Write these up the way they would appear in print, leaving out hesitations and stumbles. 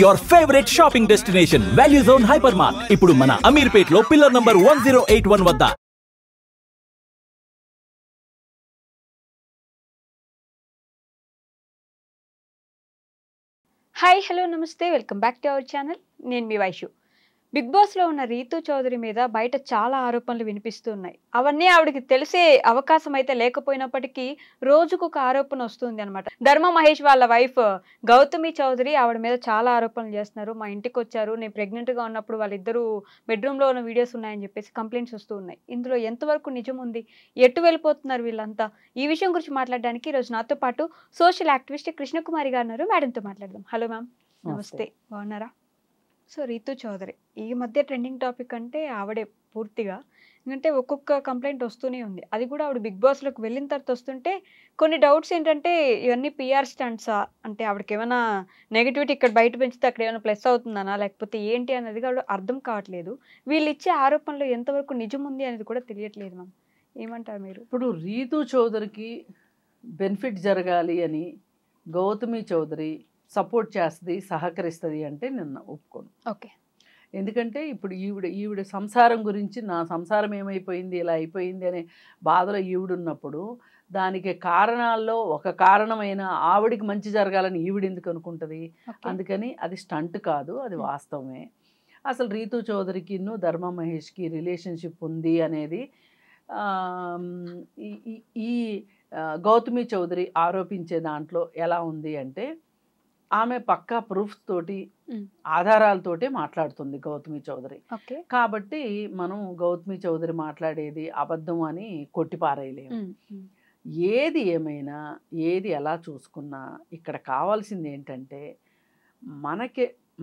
Your favorite shopping destination, Value Zone Hypermart. ఇప్పుడు మన అమీర్పేట్లో pillar number 1081 వద్ద. హాయ్ హలో నమస్తే welcome back to our channel. నేను మీ Vaishu. Big బాస్లో ఉన్న రీతూ చౌదరి మీద బయట చాలా ఆరోపణలు వినిపిస్తున్నాయి. అవన్నీ ఆవిడకి తెలిసే అవకాశం అయితే లేకపోయినప్పటికీ రోజుకు ఒక ఆరోపణ వస్తుంది అనమాట. ధర్మ మహేష్ వాళ్ళ వైఫ్ గౌతమి చౌదరి ఆవిడ మీద చాలా ఆరోపణలు చేస్తున్నారు. మా ఇంటికి వచ్చారు, నేను ప్రెగ్నెంట్గా ఉన్నప్పుడు వాళ్ళిద్దరూ బెడ్రూమ్లో ఉన్న వీడియోస్ ఉన్నాయని చెప్పేసి కంప్లైంట్స్ వస్తూ ఉన్నాయి. ఇందులో ఎంతవరకు నిజం ఉంది, ఎటు వెళ్ళిపోతున్నారు వీళ్ళంతా, ఈ విషయం గురించి మాట్లాడడానికి ఈరోజు నాతో పాటు సోషల్ యాక్టివిస్ట్ కృష్ణకుమారి గారు ఉన్నారు. మేడంతో మాట్లాడదాం. హలో మ్యామ్, నమస్తే, బాగున్నారా? సో రీతూ చౌదరి ఈ మధ్య ట్రెండింగ్ టాపిక్ అంటే ఆవిడే పూర్తిగా. ఎందుకంటే ఒక్కొక్క కంప్లైంట్ వస్తూనే ఉంది. అది కూడా ఆవిడ బిగ్ బాస్లోకి వెళ్ళిన తర్వాత వస్తుంటే కొన్ని డౌట్స్ ఏంటంటే ఇవన్నీ పిఆర్ స్టంట్సా, అంటే ఆవిడకి ఏమైనా నెగిటివిటీ ఇక్కడ బయట పెంచితే అక్కడ ఏమైనా ప్లస్ అవుతుందనా లేకపోతే ఏంటి అనేది కూడా అర్థం కావట్లేదు. వీళ్ళు ఇచ్చే ఆరోపణలు ఎంతవరకు నిజం ఉంది అనేది కూడా తెలియట్లేదు మ్యామ్. ఏమంటారు మీరు? ఇప్పుడు రీతూ చౌదరికి బెనిఫిట్ జరగాలి అని గౌతమి చౌదరి సపోర్ట్ చేస్తుంది, సహకరిస్తుంది అంటే నేను ఒప్పుకోను. ఓకే. ఎందుకంటే ఇప్పుడు ఈవిడ సంసారం గురించి, నా సంసారం ఏమైపోయింది, ఇలా అయిపోయింది అనే బాధలో ఈవిడున్నప్పుడు దానికి కారణాల్లో ఒక కారణమైన ఆవిడికి మంచి జరగాలని ఈవిడ ఎందుకు అనుకుంటుంది? అందుకని అది స్టంట్ కాదు, అది వాస్తవమే. అసలు రీతూ చౌదరికి ధర్మ మహేష్కి రిలేషన్షిప్ ఉంది అనేది ఈ గౌతమి చౌదరి ఆరోపించే దాంట్లో ఎలా ఉంది అంటే ఆమె పక్కా ప్రూఫ్స్ తోటి ఆధారాలతోటి మాట్లాడుతుంది గౌతమి చౌదరి. కాబట్టి మనం గౌతమి చౌదరి మాట్లాడేది అబద్ధం అని కొట్టిపారేయలేము. ఏది ఏమైనా, ఏది ఎలా చూసుకున్నా ఇక్కడ కావాల్సింది ఏంటంటే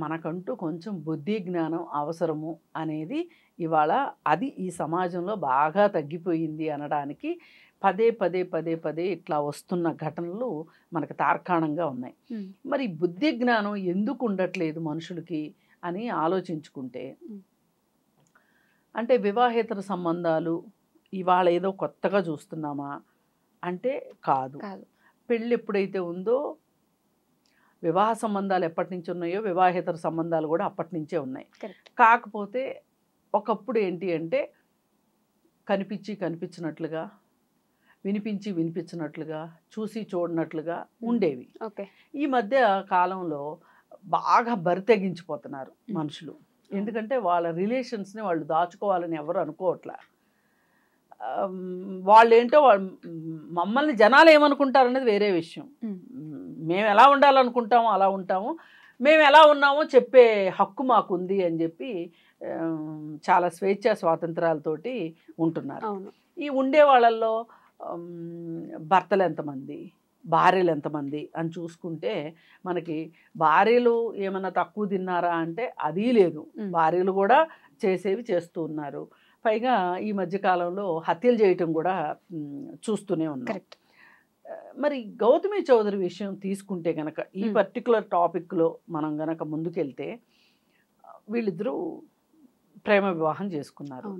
మనకంటూ కొంచెం బుద్ధి జ్ఞానం అవసరము అనేది ఇవాళ అది ఈ సమాజంలో బాగా తగ్గిపోయింది అనడానికి పదే పదే పదే పదే ఇట్లా వస్తున్న ఘటనలు మనకు తార్కాణంగా ఉన్నాయి. మరి బుద్ధి జ్ఞానం ఎందుకు ఉండట్లేదు మనుషులకి అని ఆలోచించుకుంటే, అంటే వివాహేతర సంబంధాలు ఇవాళ ఏదో కొత్తగా చూస్తున్నామా అంటే కాదు. పెళ్ళి ఎప్పుడైతే ఉందో వివాహ సంబంధాలు ఎప్పటి నుంచి ఉన్నాయో వివాహేతర సంబంధాలు కూడా అప్పటి నుంచే ఉన్నాయి. కాకపోతే ఒకప్పుడు ఏంటి అంటే కనిపించినట్లుగా, వినిపించి వినిపించినట్లుగా, చూసి చూడనట్లుగా ఉండేవి. ఈ మధ్య కాలంలో బాగా బరితెగించిపోతున్నారు మనుషులు. ఎందుకంటే వాళ్ళ రిలేషన్స్ని వాళ్ళు దాచుకోవాలని ఎవరు అనుకోవట్లే. వాళ్ళేంటో మమ్మల్ని జనాలు ఏమనుకుంటారనేది వేరే విషయం. మేము ఎలా ఉండాలనుకుంటామో అలా ఉంటాము, మేము ఎలా ఉన్నామో చెప్పే హక్కు మాకుంది అని చెప్పి చాలా స్వేచ్ఛా స్వాతంత్రాలతోటి ఉంటున్నారు. ఈ ఉండే వాళ్ళల్లో భర్తలు ఎంతమంది, భార్యలు ఎంతమంది అని చూసుకుంటే మనకి భార్యలు ఏమైనా తక్కువ తిన్నారా అంటే అది లేదు. భార్యలు కూడా చేసేవి చేస్తూ ఉన్నారు. పైగా ఈ మధ్యకాలంలో హత్యలు చేయటం కూడా చూస్తూనే ఉన్నాం. మరి గౌతమి చౌదరి విషయం తీసుకుంటే కనుక ఈ పర్టికులర్ టాపిక్లో మనం గనక ముందుకెళ్తే వీళ్ళిద్దరూ ప్రేమ వివాహం చేసుకున్నారు.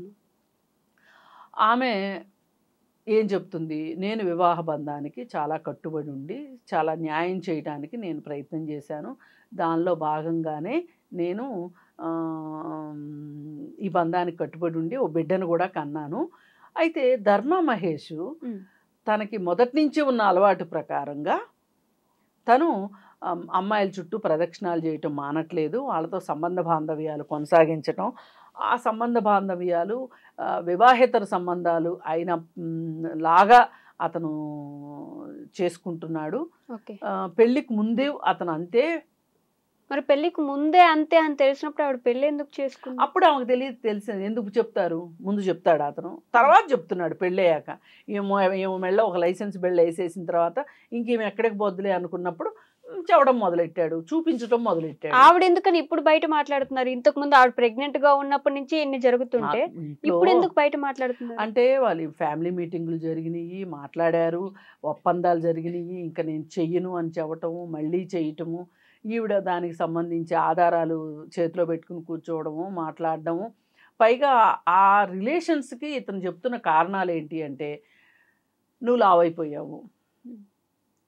ఆమె ఏం చెప్తుంది? నేను వివాహ బంధానికి చాలా కట్టుబడి ఉండి చాలా న్యాయం చేయడానికి నేను ప్రయత్నం చేశాను. దానిలో భాగంగానే నేను ఈ బంధానికి కట్టుబడి ఉండి ఓ బిడ్డను కూడా కన్నాను. అయితే ధర్మ మహేష్ తనకి మొదటి నుంచి ఉన్న అలవాటు ప్రకారంగా తను అమ్మాయిల చుట్టూ ప్రదక్షిణాలు చేయటం మానట్లేదు. వాళ్ళతో సంబంధ బాంధవ్యాలు కొనసాగించటం, ఆ సంబంధ బాంధవ్యాలు వివాహేతర సంబంధాలు అయిన లాగా అతను చేసుకుంటున్నాడు. పెళ్ళికి ముందే అతను అంతే. మరి పెళ్ళికి ముందే అంతే అని తెలిసినప్పుడు ఆవిడ పెళ్ళి ఎందుకు చేసుకుంది? అప్పుడు ఆమెకు తెలిసింది. ఎందుకు చెప్తారు? ముందు చెప్తాడు అతను, తర్వాత చెప్తున్నాడు పెళ్ళయ్యాక. ఏమో మెళ్ళ ఒక లైసెన్స్ బెళ్ళ వేసేసిన తర్వాత ఇంకేమి ఎక్కడికి పోద్దులే అనుకున్నప్పుడు చెప్పడం మొదలెట్టాడు, చూపించడం మొదలెట్టాడు. ఆవిడ ఎందుకని ఇప్పుడు బయట మాట్లాడుతున్నారు? ఇంతకు ముందు ఆవిడ ప్రెగ్నెంట్ గా ఉన్నప్పటి నుంచి ఎన్ని జరుగుతుంటే ఇప్పుడు ఎందుకు బయట మాట్లాడుతున్నారు? అంటే వాళ్ళు ఫ్యామిలీ మీటింగులు జరిగినాయి, మాట్లాడారు, ఒప్పందాలు జరిగినాయి, ఇంకా నేను చెయ్యను అని చెప్పటము, మళ్ళీ చేయటము, ఈవిడ దానికి సంబంధించి ఆధారాలు చేతిలో పెట్టుకుని కూర్చోవడము, మాట్లాడడము. పైగా ఆ రిలేషన్స్కి ఇతను చెప్తున్న కారణాలు ఏంటి అంటే, నువ్వు లావైపోయావు,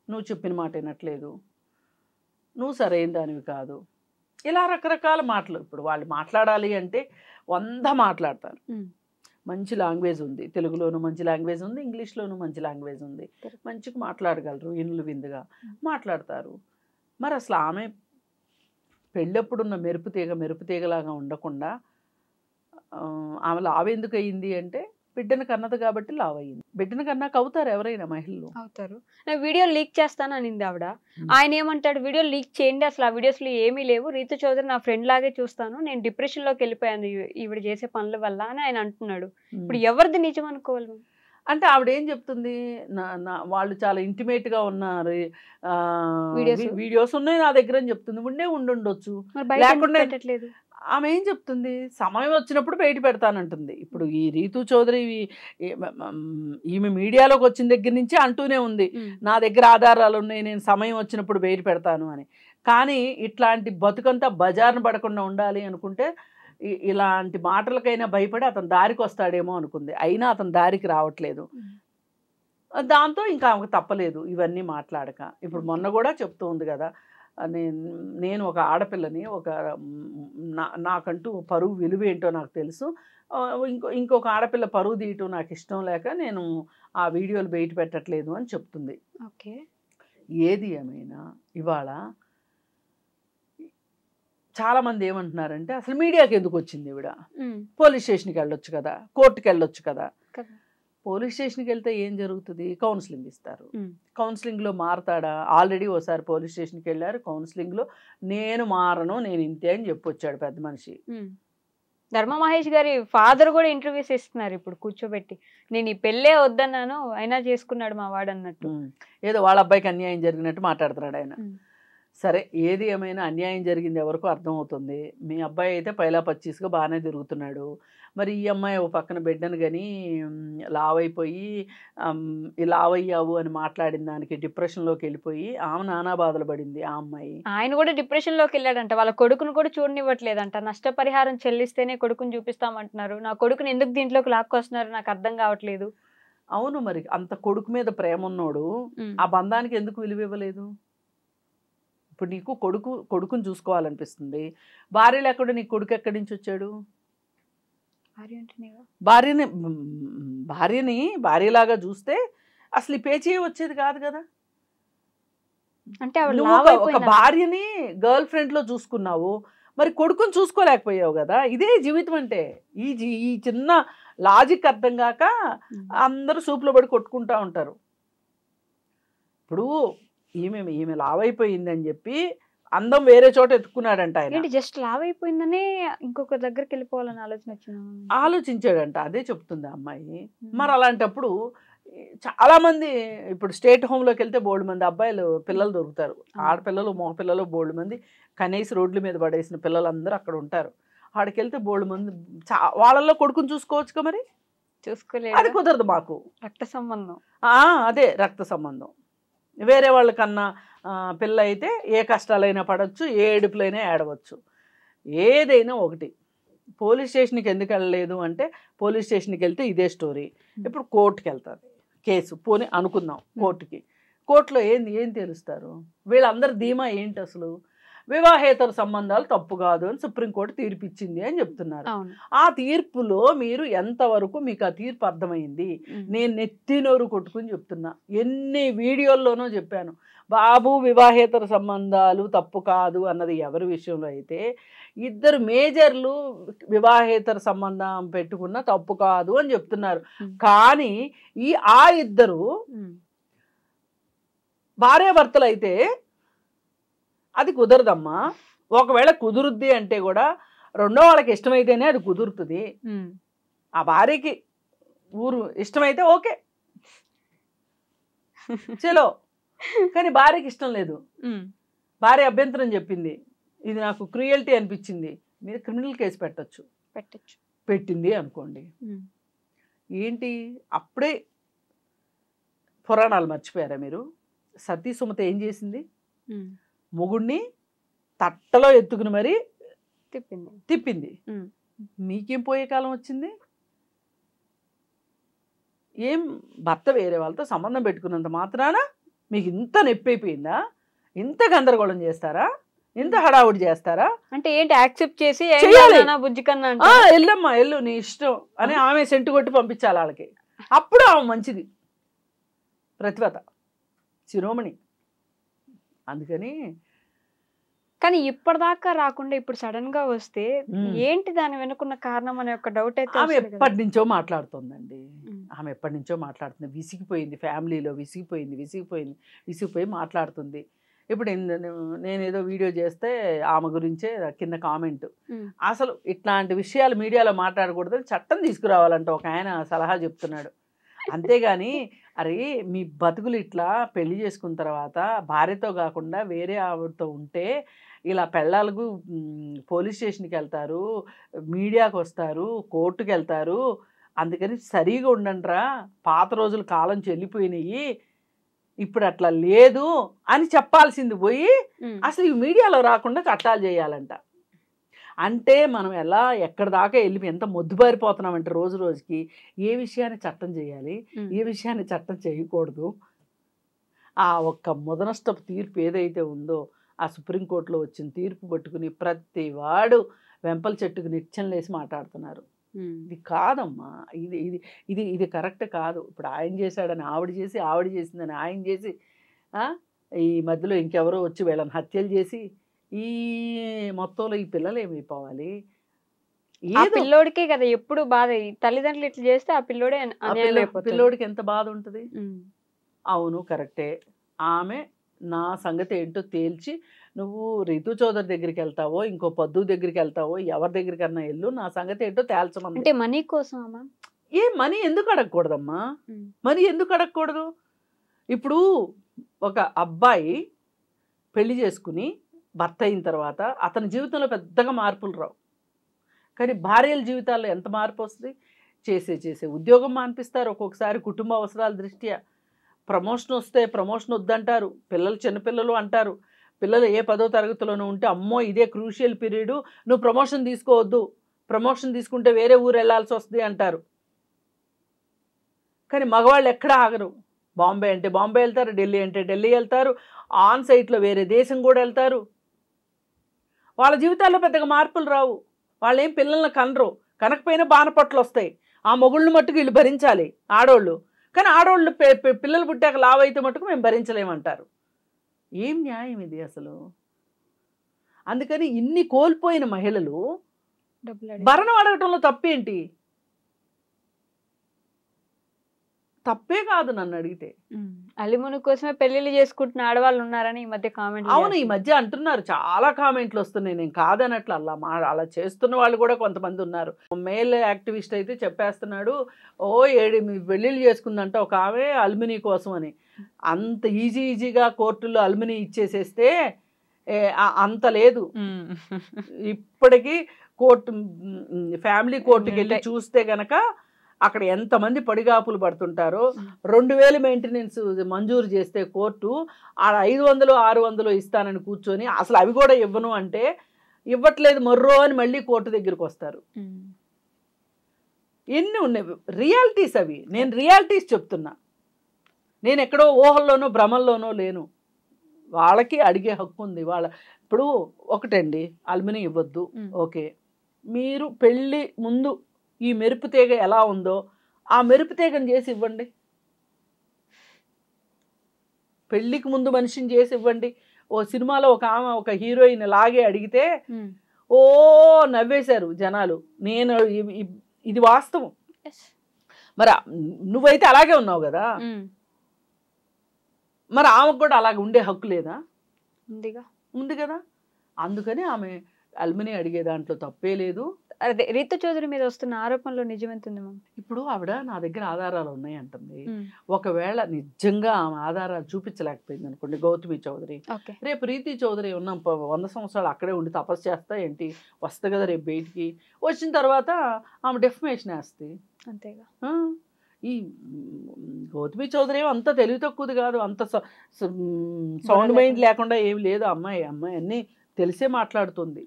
నువ్వు చెప్పిన మాట వినట్లేదు, నువ్వు సరైన దానివి కాదు, ఇలా రకరకాల మాటలు. ఇప్పుడు వాళ్ళు మాట్లాడాలి అంటే 100 మాట్లాడతారు. మంచి లాంగ్వేజ్ ఉంది, తెలుగులోనూ మంచి లాంగ్వేజ్ ఉంది, ఇంగ్లీష్లోనూ మంచి లాంగ్వేజ్ ఉంది, మంచిగా మాట్లాడగలరు, ఇనులు విందుగా మాట్లాడతారు. మరి అసలు ఆమె పెళ్ళప్పుడున్న మెరుపుతీగలాగా ఉండకుండా ఆమె లావెందుకు అయ్యింది అంటే బిడ్డను కన్నది కాబట్టి లావ్ అయ్యింది. బిడ్డను కన్నాక అవుతారు ఎవరైనా మహిళలు అవుతారు. నా వీడియో లీక్ చేస్తాను అనింది ఆవిడ. ఆయన ఏమంటాడు, వీడియో లీక్ చేయండి, అసలు ఆ వీడియోస్లో ఏమీ లేవు, రీతు చౌదరి నా ఫ్రెండ్ లాగే చూస్తాను, నేను డిప్రెషన్లోకి వెళ్ళిపోయాను ఈవిడ చేసే పనుల వల్ల అని ఆయన అంటున్నాడు. ఇప్పుడు ఎవరిది నిజం అనుకోవాలి? అంటే ఆవిడ ఏం చెప్తుంది, వాళ్ళు చాలా ఇంటిమేట్గా ఉన్నారు, వీడియోస్ ఉన్నాయి నా దగ్గర అని చెప్తుంది. ఉండొచ్చు, లేకుండా పెట్టట్లేదు. ఆమె ఏం చెప్తుంది, సమయం వచ్చినప్పుడు బయట పెడతానంటుంది. ఇప్పుడు ఈ రీతు చౌదరి ఈమె మీడియాలోకి వచ్చిన దగ్గర నుంచి అంటూనే ఉంది, నా దగ్గర ఆధారాలు ఉన్నాయి, నేను సమయం వచ్చినప్పుడు బయట పెడతాను అని. కానీ ఇట్లాంటి బతుకంతా బజార్ను పడకుండా ఉండాలి అనుకుంటే ఇలాంటి మాటలకైనా భయపడి అతను దారికి వస్తాడేమో అనుకుంది. అయినా అతను దారికి రావట్లేదు. దాంతో ఇంకా ఆమెకు తప్పలేదు ఇవన్నీ మాట్లాడక. ఇప్పుడు మొన్న కూడా చెప్తూ ఉంది కదా, నేను ఒక ఆడపిల్లని, నాకంటూ పరువు విలువ ఏంటో నాకు తెలుసు, ఇంకొక ఆడపిల్ల పరువు తీయటం నాకు ఇష్టం లేక నేను ఆ వీడియోలు బయట పెట్టట్లేదు అని చెప్తుంది. ఓకే, ఏది ఏమైనా ఇవాళ చాలామంది ఏమంటున్నారంటే అసలు మీడియాకి ఎందుకు వచ్చింది ఈవిడ, పోలీస్ స్టేషన్కి వెళ్ళొచ్చు కదా, కోర్టుకి వెళ్ళొచ్చు కదా. పోలీస్ స్టేషన్కి వెళ్తే ఏం జరుగుతుంది, కౌన్సిలింగ్ ఇస్తారు, కౌన్సిలింగ్లో మారతాడా? ఆల్రెడీ ఓసారి పోలీస్ స్టేషన్కి వెళ్ళారు, కౌన్సిలింగ్లో నేను మారను, నేను ఇంతే అని చెప్పొచ్చాడు పెద్ద మనిషి. ధర్మ మహేష్ గారి ఫాదర్ కూడా ఇంటర్వ్యూస్ ఇస్తున్నారు ఇప్పుడు కూర్చోబెట్టి, నేను ఈ పెళ్ళే వద్దన్నాను అయినా చేసుకున్నాడు మా వాడు అన్నట్టు. ఏదో వాళ్ళ అబ్బాయికి అన్యాయం జరిగినట్టు మాట్లాడుతున్నాడు ఆయన. సరే, ఏది ఏమైనా అన్యాయం జరిగింది ఎవరికో అర్థమవుతుంది. మీ అబ్బాయి అయితే పైలా పచ్చీస్గా బాగానే తిరుగుతున్నాడు. మరి ఈ అమ్మాయి ఒక పక్కన బిడ్డను కానీ లావ్ అయిపోయి లావ్ అయ్యావు అని మాట్లాడిన దానికి డిప్రెషన్లోకి వెళ్ళిపోయి ఆమె నానా బాధలు పడింది ఆ అమ్మాయి. ఆయన కూడా డిప్రెషన్లోకి వెళ్ళాడంట, వాళ్ళ కొడుకును కూడా చూడనివ్వట్లేదంట, నష్టపరిహారం చెల్లిస్తేనే కొడుకుని చూపిస్తామంటున్నారు, నా కొడుకుని ఎందుకు దీంట్లోకి లాక్కొస్తున్నారు నాకు అర్థం కావట్లేదు. అవును, మరి అంత కొడుకు మీద ప్రేమ ఉన్నోడు ఆ బంధానికి ఎందుకు విలువ ఇవ్వలేదు? ఇప్పుడు నీకు కొడుకుని చూసుకోవాలనిపిస్తుంది, భార్య లేకుండా నీకు కొడుకు ఎక్కడి నుంచి వచ్చాడు? భార్యని భార్యలాగా చూస్తే అసలు ఈ పేచీ వచ్చేది కాదు కదా. అంటే ఒక భార్యని గర్ల్ ఫ్రెండ్ లో చూసుకున్నావు, మరి కొడుకుని చూసుకోలేకపోయావు కదా. ఇదే జీవితం అంటే. ఈ చిన్న లాజిక్ అర్థం కాక అందరూ సూపులో పడి కొట్టుకుంటా ఉంటారు. ఇప్పుడు ఈమె లావ్ అయిపోయిందని చెప్పి అందం వేరే చోట ఎత్తుకున్నాడంట ఆయన. జస్ట్ లావ్ అయిపోయిందనే ఇంకొక దగ్గరికి వెళ్ళిపోవాలని ఆలోచించాడంట. అదే చెప్తుంది ఆ అమ్మాయి. మరి అలాంటప్పుడు చాలా మంది ఇప్పుడు స్టేట్ హోమ్లోకి వెళ్తే బోల్డ్ మంది అబ్బాయిలు పిల్లలు దొరుకుతారు, ఆడపిల్లలు మగపిల్లలు బోల్డ్ మంది కనీసం రోడ్ల మీద పడేసిన పిల్లలందరూ అక్కడ ఉంటారు. ఆడికి వెళ్తే బోల్డ్ మంది వాళ్ళల్లో కొడుకుని చూసుకోవచ్చుగా, మరి చూసుకోలేదు. అది కుదరదు మాకు, రక్త సంబంధం. అదే రక్త సంబంధం. వేరే వాళ్ళకన్నా పిల్ల అయితే ఏ కష్టాలైనా పడవచ్చు, ఏ ఏడుపులైనా ఏడవచ్చు. ఏదైనా ఒకటి. పోలీస్ స్టేషన్కి ఎందుకు వెళ్ళలేదు అంటే పోలీస్ స్టేషన్కి వెళ్తే ఇదే స్టోరీ. ఇప్పుడు కోర్టుకి వెళ్తుంది కేసు, పోనీ అనుకుందాం కోర్టుకి. కోర్టులో ఏం తెలుస్తారు? వీళ్ళందరి ధీమా ఏంటి అసలు? వివాహేతర సంబంధాలు తప్పు కాదు అని సుప్రీంకోర్టు తీర్పు ఇచ్చింది అని చెప్తున్నారు. ఆ తీర్పులో మీరు ఎంతవరకు మీకు ఆ తీర్పు అర్థమైంది? నేను నెత్తినోరు కొట్టుకుని చెప్తున్నా, ఎన్ని వీడియోల్లోనూ చెప్పాను. బాబు, వివాహేతర సంబంధాలు తప్పు కాదు అన్నది ఎవరి విషయంలో అయితే, ఇద్దరు మేజర్లు వివాహేతర సంబంధం పెట్టుకున్న తప్పు కాదు అని చెప్తున్నారు. కానీ ఆ ఇద్దరు భార్యాభర్తలు అయితే అది కుదరదమ్మా. ఒకవేళ కుదురుద్ది అంటే కూడా రెండో వాళ్ళకి ఇష్టమైతేనే అది కుదురుతుంది. ఆ భార్యకి ఊరు ఇష్టమైతే ఓకే చలో, కానీ భార్యకి ఇష్టం లేదు, భార్య అభ్యంతరం చెప్పింది, ఇది నాకు క్రూయల్టీ అనిపించింది, మీరు క్రిమినల్ కేసు పెట్టచ్చు. పెట్టింది అనుకోండి, ఏంటి అప్పుడే పురాణాలు మర్చిపోయారా మీరు? సతీ సుమత ఏం చేసింది? మొగుడిని తట్టలో ఎత్తుకుని మరీ తిప్పింది. మీకేం పోయే కాలం వచ్చింది? ఏం భర్త వేరే వాళ్ళతో సంబంధం పెట్టుకున్నంత మాత్రాన మీకు ఇంత నొప్పి అయిపోయిందా? ఇంత గందరగోళం చేస్తారా? ఇంత హడావుడి చేస్తారా? అంటే ఏంటి యాక్సెప్ట్ చేసి చెయ్యాలి. బుజ్జి కన్నా వెళ్ళమ్మా వెళ్ళు నీ ఇష్టం అని ఆమె సెంటు కొట్టి పంపించాలి వాళ్ళకి. అప్పుడు ఆమె మంచిది, ప్రతిభత, శిరోమణి. అందుకని కానీ ఇప్పటిదాకా రాకుండా ఇప్పుడు సడన్ గా వస్తే ఏంటి దాని వెనుకున్న కారణం అనే ఒక డౌట్ అయితే ఆమె వస్తుంది కదా. ఎప్పటి నుంచో మాట్లాడుతుందండి. ఉమ్. ఆమె ఎప్పటి నుంచో మాట్లాడుతుంది, విసిగిపోయింది, ఫ్యామిలీలో విసిగిపోయి మాట్లాడుతుంది. ఇప్పుడు నేనేదో వీడియో చేస్తే ఆమె గురించే కింద కామెంట్, ఉమ్. అసలు ఇట్లాంటి విషయాలు మీడియాలో మాట్లాడకూడదని చట్టం తీసుకురావాలంట ఒక ఆయన సలహా చెప్తున్నాడు. అంతేగాని అరే మీ బతుకులు ఇట్లా పెళ్లి చేసుకున్న తర్వాత భార్యతో కాకుండా వేరే ఆవిడతో ఉంటే ఇలా పెళ్ళాలకు పోలీస్ స్టేషన్కి వెళ్తారు, మీడియాకు వస్తారు, కోర్టుకు వెళ్తారు, అందుకని సరిగా ఉండండిరా, పాత రోజులు కాలం చెల్లిపోయినాయి, ఇప్పుడు అట్లా లేదు అని చెప్పాల్సింది పోయి అసలు ఈ మీడియాలో రాకుండా చట్టాలు చేయాలంట. అంటే మనం ఎలా ఎక్కడి దాకా వెళ్ళి ఎంత మొద్దుబారిపోతున్నామంటే రోజు రోజుకి ఏ విషయాన్ని చట్టం చేయాలి, ఏ విషయాన్ని చట్టం చేయకూడదు. ఆ ఒక్క ముదనష్టపు తీర్పు ఏదైతే ఉందో ఆ సుప్రీంకోర్టులో వచ్చిన తీర్పు పట్టుకుని ప్రతి వాడు వెంపల చెట్టుకు నిత్యం లేసి మాట్లాడుతున్నారు. ఇది కాదమ్మా, ఇది ఇది ఇది ఇది కరెక్ట్ కాదు. ఇప్పుడు ఆయన చేశాడని ఆవిడ చేసి, ఆవిడ చేసిందని ఆయన చేసి, ఈ మధ్యలో ఇంకెవరో వచ్చి వీళ్ళని హత్యలు చేసి ఈ మొత్తంలో ఈ పిల్లలు ఏమైపోవాలి? పిల్లోడికే కదా ఎప్పుడు బాధ, తల్లిదండ్రులు ఇట్లా చేస్తే ఆ పిల్లోడే పిల్లోడికి ఎంత బాధ ఉంటుంది. అవును కరెక్టే. ఆమె నా సంగతి ఏంటో తేల్చి నువ్వు రితు చౌదరి దగ్గరికి వెళ్తావో ఇంకో పద్దు దగ్గరికి వెళ్తావో ఎవరి దగ్గరికన్నా వెళ్ళు, నా సంగతి ఏంటో తేల్చమని. అంటే మనీ కోసం ఏ మనీ ఎందుకు అడగకూడదమ్మా? మనీ ఎందుకు అడగకూడదు? ఇప్పుడు ఒక అబ్బాయి పెళ్లి చేసుకుని భర్త అయిన తర్వాత అతని జీవితంలో పెద్దగా మార్పులు రావు, కానీ భార్యల జీవితాల్లో ఎంత మార్పు వస్తుంది? చేసే ఉద్యోగం మానిపిస్తారు ఒక్కొక్కసారి కుటుంబ అవసరాల దృష్ట్యా. ప్రమోషన్ వస్తే ప్రమోషన్ వద్దంటారు, పిల్లలు చిన్నపిల్లలు అంటారు. పిల్లలు ఏ 10వ తరగతిలోనూ ఉంటే అమ్మో ఇదే క్రూషియల్ పీరియడ్, నువ్వు ప్రమోషన్ తీసుకోవద్దు, ప్రమోషన్ తీసుకుంటే వేరే ఊరు వెళ్ళాల్సి వస్తుంది అంటారు. కానీ మగవాళ్ళు ఎక్కడా ఆగరు. బాంబే అంటే బాంబే వెళ్తారు, ఢిల్లీ అంటే ఢిల్లీ వెళ్తారు, ఆన్ సైట్లో వేరే దేశం కూడా వెళ్తారు. వాళ్ళ జీవితాల్లో పెద్దగా మార్పులు రావు. వాళ్ళు ఏం పిల్లల్ని కనరు, కనకపోయినా బాణపట్లు వస్తాయి. ఆ మొగుళ్ళని మట్టుకు వీళ్ళు భరించాలి ఆడోళ్ళు, కానీ ఆడోళ్ళు పిల్లలు పుట్టాక లావైతే మట్టుకు మేము భరించలేమంటారు. ఏం న్యాయం ఇది అసలు? అందుకని ఇన్ని కోల్పోయిన మహిళలు భరణం అడగటంలో తప్పేంటి? తప్పే కాదు నన్ను అడిగితే. అలిమును కోసమే పెళ్లిళ్ళు చేసుకుంటున్న ఆడవాళ్ళు ఉన్నారని ఈ మధ్య కామెంట్. అవును, ఈ మధ్య అంటున్నారు, చాలా కామెంట్లు వస్తున్నాయి. నేను కాదనట్లు, అలా చేస్తున్న వాళ్ళు కూడా కొంతమంది ఉన్నారు. మేల్ యాక్టివిస్ట్ అయితే చెప్పేస్తున్నాడు, ఓ 7 పెళ్ళిళ్ళు చేసుకుందంట ఒక ఆమె అల్మినీ కోసం అని. అంత ఈజీగా కోర్టులో అల్మినీ ఇచ్చేసేస్తే అంత లేదు. ఇప్పటికీ ఫ్యామిలీ కోర్టుకి వెళ్ళి చూస్తే గనక అక్కడ ఎంతమంది పడిగాపులు పడుతుంటారో. 2000 మెయింటెనెన్స్ మంజూరు చేస్తే కోర్టు ఆడ 500 600 ఇస్తానని కూర్చొని అసలు అవి కూడా ఇవ్వను అంటే ఇవ్వట్లేదు మర్రో అని మళ్ళీ కోర్టు దగ్గరికి వస్తారు. ఎన్ని ఉన్నాయి రియాలిటీస్ అవి. నేను రియాలిటీస్ చెప్తున్నా, నేను ఎక్కడో ఊహల్లోనో భ్రమల్లోనో లేను. వాళ్ళకి అడిగే హక్కు ఉంది. ఇప్పుడు ఒకటండి, అల్మినీ ఇవ్వద్దు, ఓకే. మీరు పెళ్ళి ముందు ఈ మెరుపు తీగ ఎలా ఉందో ఆ మెరుపు తీగను చేసి ఇవ్వండి. పెళ్ళికి ముందు మనిషిని చేసి ఇవ్వండి. ఓ సినిమాలో ఒక ఆమె ఒక హీరోయిన్ లాగే అడిగితే ఓ నవ్వేశారు జనాలు. నేను ఇది వాస్తవం. మరి నువ్వైతే అలాగే ఉన్నావు కదా, మరి ఆమెకు కూడా అలాగే ఉండే హక్కు లేదా? ఉంది కదా. అందుకని ఆమె అల్మినీ అడిగే దాంట్లో తప్పే లేదు. అదే రితు చౌదరి మీద వస్తున్న ఆరోపణలో నిజమెంతుంది మ్యామ్? ఇప్పుడు ఆవిడ నా దగ్గర ఆధారాలు ఉన్నాయి అంటుంది. ఒకవేళ నిజంగా ఆమె ఆధారాలు చూపించలేకపోయింది అనుకోండి గౌతమి చౌదరి, రేపు రీతి చౌదరి ఉన్న 100 సంవత్సరాలు అక్కడే ఉండి తపస్సు చేస్తా ఏంటి? వస్తుంది కదా రేపు బయటికి. వచ్చిన తర్వాత ఆమె డెఫమేషన్ వేస్తుంది. అంతేగా. ఈ గౌతమి చౌదరి అంత తెలివి తక్కువది కాదు, అంత సౌండ్ మైండ్ లేకుండా ఏమి లేదు. అమ్మాయి అన్నీ తెలిసే మాట్లాడుతుంది.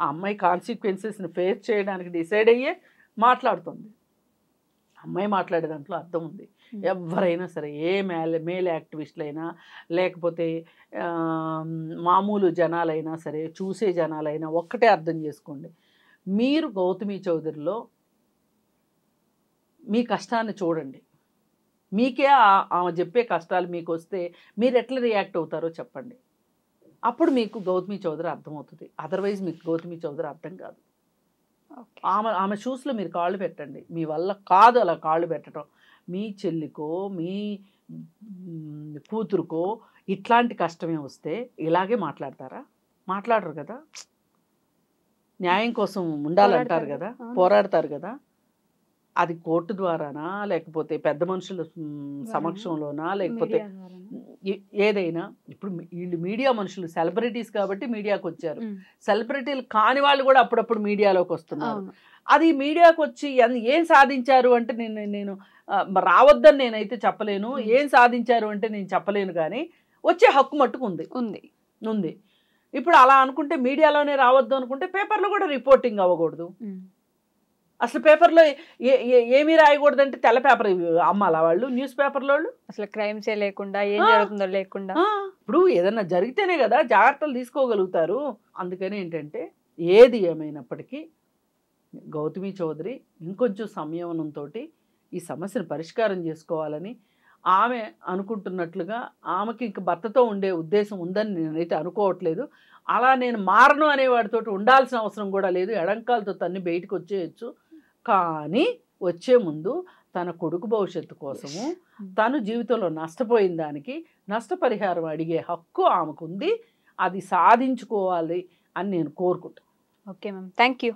ఆ అమ్మాయి కాన్సిక్వెన్సెస్ని ఫేస్ చేయడానికి డిసైడ్ అయ్యే మాట్లాడుతుంది. అమ్మాయి మాట్లాడే దాంట్లో అర్థం ఉంది. ఎవరైనా సరే, ఏ మేల్ యాక్టివిస్టులైనా లేకపోతే మామూలు జనాలైనా సరే, చూసే జనాలైనా ఒక్కటే అర్థం చేసుకోండి. మీరు గౌతమి చౌదరిలో మీ కష్టాన్ని చూడండి. మీకే ఆమె చెప్పే కష్టాలు మీకు వస్తే మీరు ఎట్లా రియాక్ట్ అవుతారో చెప్పండి. అప్పుడు మీకు గౌతమి చౌదరి అర్థమవుతుంది. అదర్వైజ్ మీకు గౌతమి చౌదరి అర్థం కాదు. ఆమె షూస్లో మీరు కాళ్ళు పెట్టండి. మీ వల్ల కాదు అలా కాళ్ళు పెట్టడం. మీ చెల్లికో మీ కూతురుకో ఇట్లాంటి కష్టమే వస్తే ఇలాగే మాట్లాడతారా? మాట్లాడరు కదా. న్యాయం కోసం ఉండాలంటారు కదా, పోరాడతారు కదా. అది కోర్టు ద్వారానా, లేకపోతే పెద్ద మనుషుల సమక్షంలోనా, లేకపోతే ఏదైనా. ఇప్పుడు వీళ్ళు మీడియా మనుషులు, సెలబ్రిటీస్ కాబట్టి మీడియాకి వచ్చారు. సెలబ్రిటీలు కాని వాళ్ళు కూడా అప్పుడప్పుడు మీడియాలోకి వస్తున్నారు. అది మీడియాకి వచ్చి ఏం సాధించారు అంటే నేను రావద్దని నేనైతే చెప్పలేను. ఏం సాధించారు అంటే నేను చెప్పలేను. కానీ వచ్చే హక్కు మట్టుకు ఉంది. ఇప్పుడు అలా అనుకుంటే మీడియాలోనే రావద్దు అనుకుంటే పేపర్లో కూడా రిపోర్టింగ్ అవ్వకూడదు. అసలు పేపర్లో ఏమీ రాయకూడదంటే తెల్ల పేపర్ అమ్మాలా వాళ్ళు? న్యూస్ పేపర్లో వాళ్ళు అసలు క్రైమ్సే లేకుండా, ఏం జరుగుతుందో లేకుండా. ఇప్పుడు ఏదన్నా జరిగితేనే కదా జాగ్రత్తలు తీసుకోగలుగుతారు. అందుకని ఏంటంటే ఏది ఏమైనప్పటికీ గౌతమి చౌదరి ఇంకొంచెం సంయమనంతో ఈ సమస్యను పరిష్కారం చేసుకోవాలని ఆమె అనుకుంటున్నట్లుగా, ఆమెకి ఇంక భర్తతో ఉండే ఉద్దేశం ఉందని నేనైతే అనుకోవట్లేదు. అలా నేను మారను అనేవాడితో ఉండాల్సిన అవసరం కూడా లేదు. ఎడంకాలతో తన్ని బయటకు వచ్చేయచ్చు. కానీ వచ్చే ముందు తన కొడుకు భవిష్యత్తు కోసము, తను జీవితంలో నష్టపోయిన దానికి నష్టపరిహారం అడిగే హక్కు ఆమెకుంది. అది సాధించుకోవాలి అని నేను కోరుకుంటాను. Okay ma'am, thank you.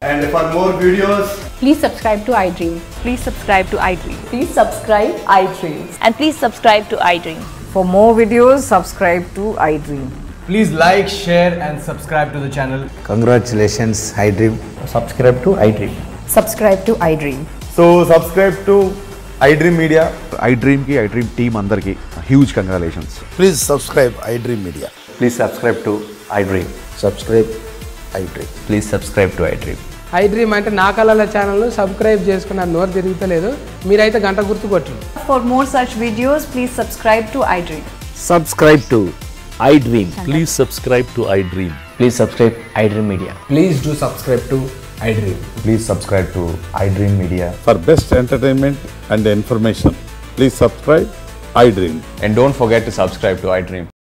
And for more videos, please subscribe to iDream. Please subscribe to iDream. Please subscribe iDream. And please subscribe to iDream. For more videos, subscribe to iDream. Please like, share and subscribe to the channel. Congratulations, iDream. Subscribe to iDream. Subscribe to iDream. so subscribe to iDream Media. iDream ki iDream team andarki huge congratulations. Please subscribe iDream Media. Please subscribe to iDream. Subscribe iDream. Please subscribe to iDream. iDream అంటే నా కళల ఛానల్ను subscribe చేసుకున్న నోరు తిరుగుతలేదు. మీరైతే గంట గుర్తు కొట్టండి. For more such videos, please subscribe to iDream. Subscribe to iDream. Please subscribe to iDream. Please subscribe iDream Media. Please do subscribe to iDream. Please subscribe to iDream Media. For best entertainment and information, please subscribe iDream. And don't forget to subscribe to iDream.